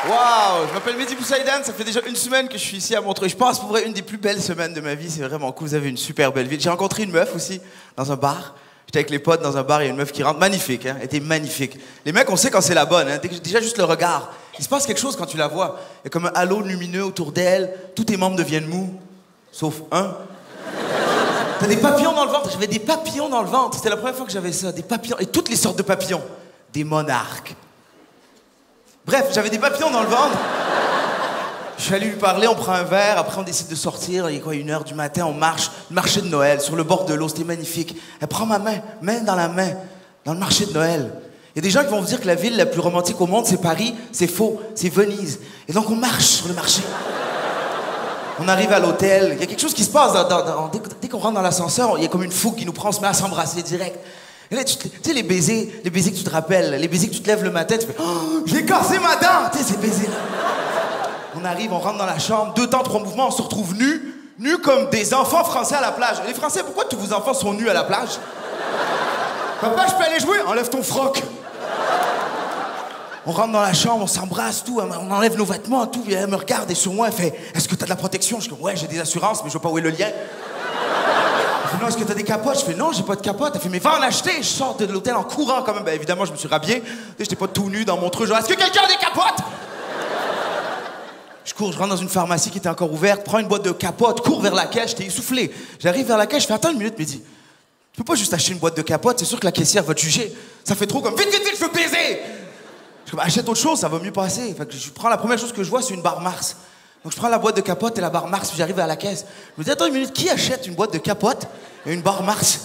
Waouh, je m'appelle Mehdi Boussaïdan, ça fait déjà une semaine que je suis ici à Montreuil. Je pense pour vrai une des plus belles semaines de ma vie, c'est vraiment cool, vous avez une super belle ville. J'ai rencontré une meuf aussi, dans un bar. J'étais avec les potes dans un bar, il y a une meuf qui rentre, magnifique, hein, elle était magnifique. Les mecs, on sait quand c'est la bonne, hein, déjà juste le regard. Il se passe quelque chose quand tu la vois. Il y a comme un halo lumineux autour d'elle, tous tes membres deviennent mous, sauf un. T'as des papillons dans le ventre, j'avais des papillons dans le ventre, c'était la première fois que j'avais ça, des papillons, et toutes les sortes de papillons. Des monarques. Bref, j'avais des papillons dans le ventre. Je suis allé lui parler, on prend un verre, après on décide de sortir, il est quoi, 1h du matin, on marche, le marché de Noël, sur le bord de l'eau, c'était magnifique. Elle prend ma main, main dans la main, dans le marché de Noël. Il y a des gens qui vont vous dire que la ville la plus romantique au monde, c'est Paris, c'est faux, c'est Venise. Et donc on marche sur le marché. On arrive à l'hôtel, il y a quelque chose qui se passe, dès qu'on rentre dans l'ascenseur, il y a comme une fougue qui nous prend, on se met à s'embrasser direct. Et là, tu sais, les baisers que tu te rappelles, les baisers que tu te lèves le matin, tu fais « Oh, j'ai cassé ma dent !» Tu sais, ces baisers-là. On arrive, on rentre dans la chambre, 2 temps, 3 mouvements, on se retrouve nus comme des enfants français à la plage. Les Français, pourquoi tous vos enfants sont nus à la plage? Papa, je peux aller jouer? Enlève ton froc. On rentre dans la chambre, on s'embrasse, tout, on enlève nos vêtements, tout. Elle me regarde et sur moi, elle fait « Est-ce que t'as de la protection ?» Je dis « Ouais, j'ai des assurances, mais je vois pas où est le lien. » Elle fait « Non, est-ce que t'as des capotes ?» Je fais « Non, j'ai pas de capote. » Elle fait « Mais va en acheter. » Je sors de l'hôtel en courant quand même. Ben, évidemment, je me suis rhabillé. J'étais pas tout nu dans mon truc. Genre « Est-ce que quelqu'un a des capotes? » Je cours, je rentre dans une pharmacie qui était encore ouverte, prends une boîte de capotes, cours vers la caisse, j'étais essoufflé. J'arrive vers la caisse, je fais « Attends une minute, Mehdi. Tu peux pas juste acheter une boîte de capotes, c'est sûr que la caissière va te juger. Ça fait trop comme vite, vite, vite, je veux baiser. Je dis, achète autre chose, ça va mieux passer. Fait que je prends la première chose que je vois, c'est une barre Mars. Donc je prends la boîte de capotes et la barre Mars, puis j'arrive à la caisse. Je me dis, attends une minute, qui achète une boîte de capotes et une barre Mars?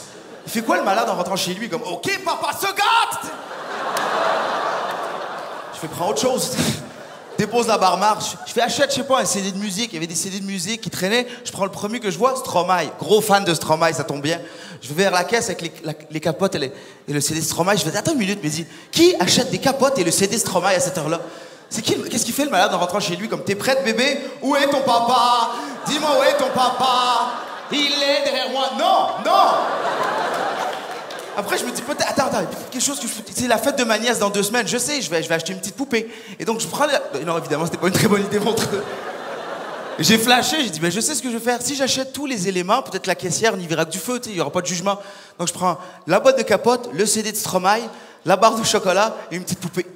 Il fait quoi le malade en rentrant chez lui? Comme, ok, papa se gâte! Je fais, prends autre chose. Dépose la barre Mars. Je fais, achète, je sais pas, un CD de musique. Il y avait des CD de musique qui traînaient. Je prends le premier que je vois, Stromae. Gros fan de Stromae, ça tombe bien. Je vais vers la caisse avec les capotes et le CD Stromae. Je fais, attends une minute, mais dis, qui achète des capotes et le CD Stromae à cette heure-là? Qu'est-ce qu'il fait le malade en rentrant chez lui? Comme, t'es prête, bébé? Où est ton papa? Dis-moi, où est ton papa? Il est derrière moi. Non, non! Après, je me dis, peut-être, attends, quelque chose que c'est la fête de ma nièce dans 2 semaines. Je sais, je vais acheter une petite poupée. Et donc, je prends non, évidemment, c'était pas une très bonne idée, mon truc. J'ai flashé, j'ai dit, ben, je sais ce que je vais faire. Si j'achète tous les éléments, peut-être la caissière n'y verra que du feu, il n'y aura pas de jugement. Donc, je prends la boîte de capote, le CD de Stromae, la barre de chocolat et une petite poupée.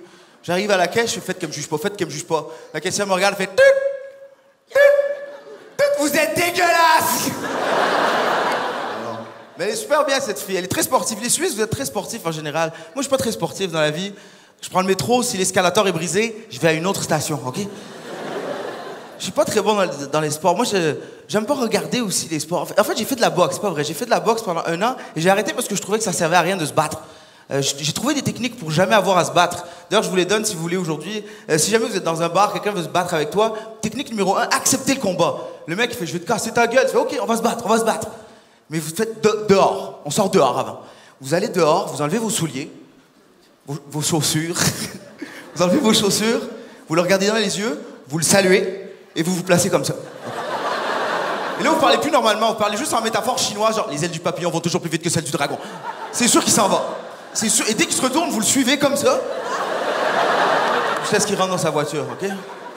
J'arrive à la caisse, je fais, faites qu'elle me juge pas, faites qu'elle me juge pas. La caissière me regarde, elle fait, vous êtes dégueulasse! Mais elle est super bien, cette fille. Elle est très sportive. Les Suisses, vous êtes très sportifs en général. Moi, je suis pas très sportif dans la vie. Je prends le métro, si l'escalator est brisé, je vais à une autre station, OK? Je suis pas très bon dans les sports. Moi, j'aime pas regarder aussi les sports. En fait, j'ai fait de la boxe, c'est pas vrai. J'ai fait de la boxe pendant 1 an et j'ai arrêté parce que je trouvais que ça servait à rien de se battre. J'ai trouvé des techniques pour jamais avoir à se battre. D'ailleurs, je vous les donne si vous voulez aujourd'hui. Si jamais vous êtes dans un bar, quelqu'un veut se battre avec toi, technique numéro 1, acceptez le combat. Le mec, il fait, je vais te casser ta gueule. Tu fais, OK, on va se battre, on va se battre. Mais vous faites dehors. On sort dehors avant. Vous allez dehors, vous enlevez vos souliers, vos chaussures. Vous enlevez vos chaussures, vous le regardez dans les yeux, vous le saluez et vous vous placez comme ça. Et là, vous parlez plus normalement, vous parlez juste en métaphore chinoise, genre les ailes du papillon vont toujours plus vite que celles du dragon. C'est sûr qu'il s'en va. C'est sûr. Et dès qu'il se retourne, vous le suivez comme ça. Jusqu'à ce qu'il rentre dans sa voiture, OK?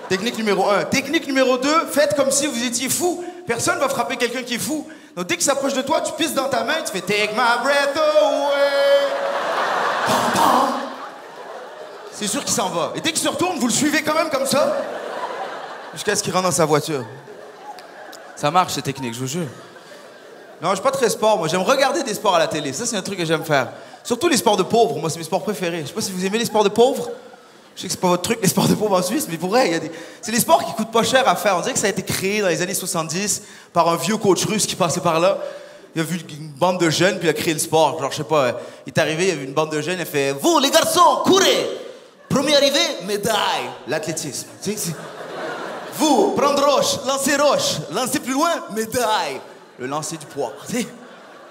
Technique numéro 1. Technique numéro 2, faites comme si vous étiez fou. Personne va frapper quelqu'un qui est fou. Donc dès qu'il s'approche de toi, tu pisses dans ta main, tu fais Take my breath away. C'est sûr qu'il s'en va. Et dès qu'il se retourne, vous le suivez quand même comme ça. Jusqu'à ce qu'il rentre dans sa voiture. Ça marche, ces techniques, je vous jure. Non, je suis pas très sport, moi. J'aime regarder des sports à la télé. Ça, c'est un truc que j'aime faire. Surtout les sports de pauvres. Moi, c'est mes sports préférés. Je sais pas si vous aimez les sports de pauvres. Je sais que c'est pas votre truc, les sports de pauvres en Suisse, mais pour vrai, c'est des sports qui coûtent pas cher à faire. On dirait que ça a été créé dans les années 70 par un vieux coach russe qui passait par là. Il a vu une bande de jeunes, puis il a créé le sport. Genre, je sais pas, il est arrivé, il y avait une bande de jeunes, il a fait « Vous, les garçons, courez! Premier arrivé, médaille! » L'athlétisme. Vous, prendre roche, lancer plus loin, médaille! Le lancer du poids.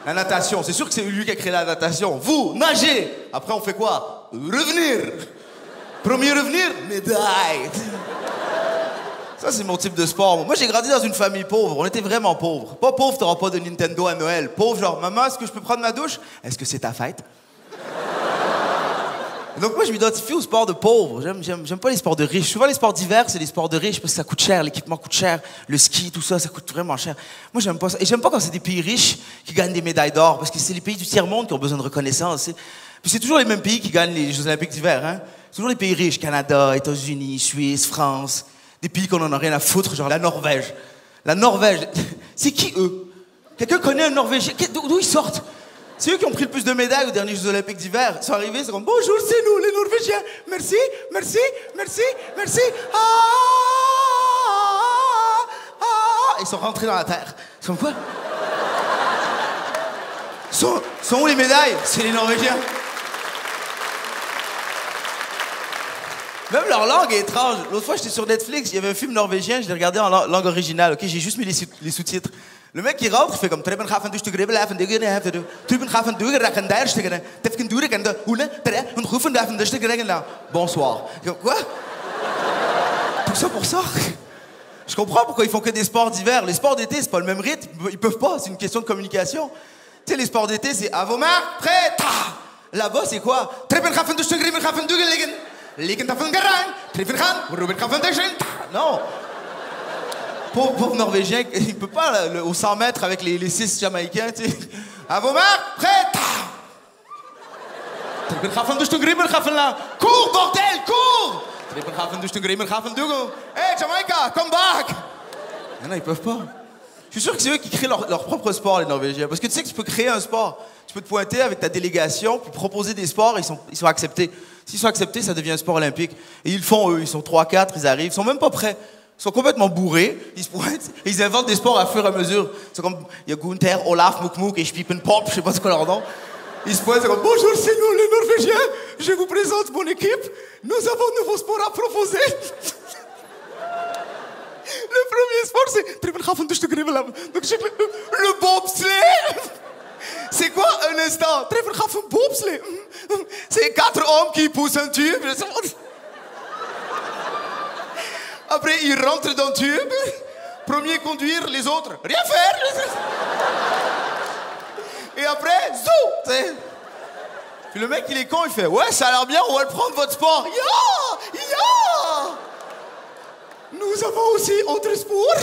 La natation, c'est sûr que c'est lui qui a créé la natation. Vous, nager! Après, on fait quoi? Revenir! Premier revenir, médaille. Ça, c'est mon type de sport. Moi, j'ai grandi dans une famille pauvre. On était vraiment pauvres. Pas pauvre, t'auras pas de Nintendo à Noël. Pauvre, genre, maman, est-ce que je peux prendre ma douche? Est-ce que c'est ta fête? Donc moi, je m'identifie au sport de pauvres. J'aime pas les sports de riches. Souvent, les sports d'hiver, c'est des sports de riches parce que ça coûte cher, l'équipement coûte cher, le ski, tout ça, ça coûte vraiment cher. Moi, j'aime pas ça. Et j'aime pas quand c'est des pays riches qui gagnent des médailles d'or parce que c'est les pays du tiers-monde qui ont besoin de reconnaissance. Puis c'est toujours les mêmes pays qui gagnent les Jeux olympiques d'hiver. Hein? C'est toujours les pays riches, Canada, États-Unis, Suisse, France. Des pays qu'on en a rien à foutre, genre la Norvège. La Norvège, c'est qui eux? Quelqu'un connaît un Norvégien? D'où ils sortent? C'est eux qui ont pris le plus de médailles aux derniers Jeux olympiques d'hiver. Ils sont arrivés, c'est comme « Bonjour, c'est nous, les Norvégiens. Merci, merci, merci, merci. Ils sont rentrés dans la terre. Ils sont quoi? Sont où les médailles? C'est les Norvégiens. Même leur langue est étrange. L'autre fois, j'étais sur Netflix, il y avait un film norvégien, je l'ai regardé en langue originale, ok? J'ai juste mis les sous-titres. Le mec qui rentre, il fait comme bonsoir. Quoi? Tout ça pour ça? Je comprends pourquoi ils font que des sports d'hiver. Les sports d'été, c'est pas le même rythme. Ils peuvent pas, c'est une question de communication. Tu sais, les sports d'été, c'est à vos marques, prêt, ta! Là-bas, c'est quoi? Non! Pauvre Norvégien, il peut pas au 100 mètres avec les 6 Jamaïcains, tu sais. À vos marques, prêt, ta! Cours, bordel, cours! Hey, Jamaïca, come back! Non, ils peuvent pas. Je suis sûr que c'est eux qui créent leur propre sport, les Norvégiens. Parce que tu sais que tu peux créer un sport. Tu peux te pointer avec ta délégation, puis proposer des sports, et ils sont acceptés. S'ils sont acceptés, ça devient un sport olympique. Et ils le font, eux. Ils sont 3-4, ils arrivent. Ils sont même pas prêts. Ils sont complètement bourrés. Ils se pointent. Et ils inventent des sports à fur et à mesure. C'est comme, il y a Gunther, Olaf, Mukmuk et Spiepenpop, je sais pas c'est quoi leur nom. Ils se pointent, c'est comme, bonjour, c'est nous, les Norvégiens. Je vous présente mon équipe. Nous avons un nouveau sport à proposer. Le premier sport, c'est le bobsleigh. C'est quoi un instant? C'est 4 hommes qui poussent un tube. Après, ils rentrent dans le tube. Premier conduire, les autres, rien faire. Et après, zou. Puis le mec, il est con, il fait, ouais, ça a l'air bien, on va le prendre, votre sport. Ya! Nous avons aussi autre sport.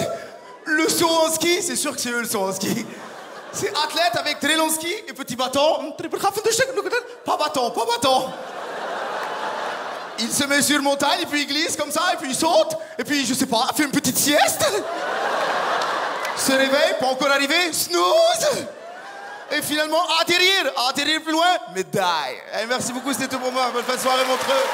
Le saut en ski, c'est sûr que c'est eux le saut en ski. C'est athlète avec très long ski et petit bâton. Pas bâton. Il se met sur montagne et puis il glisse comme ça et puis il saute. Et puis, je sais pas, fait une petite sieste. Se réveille, pas encore arrivé, snooze. Et finalement, atterrir plus loin, médaille. Merci beaucoup, c'était tout pour moi. Bonne fin de soirée, Montreux.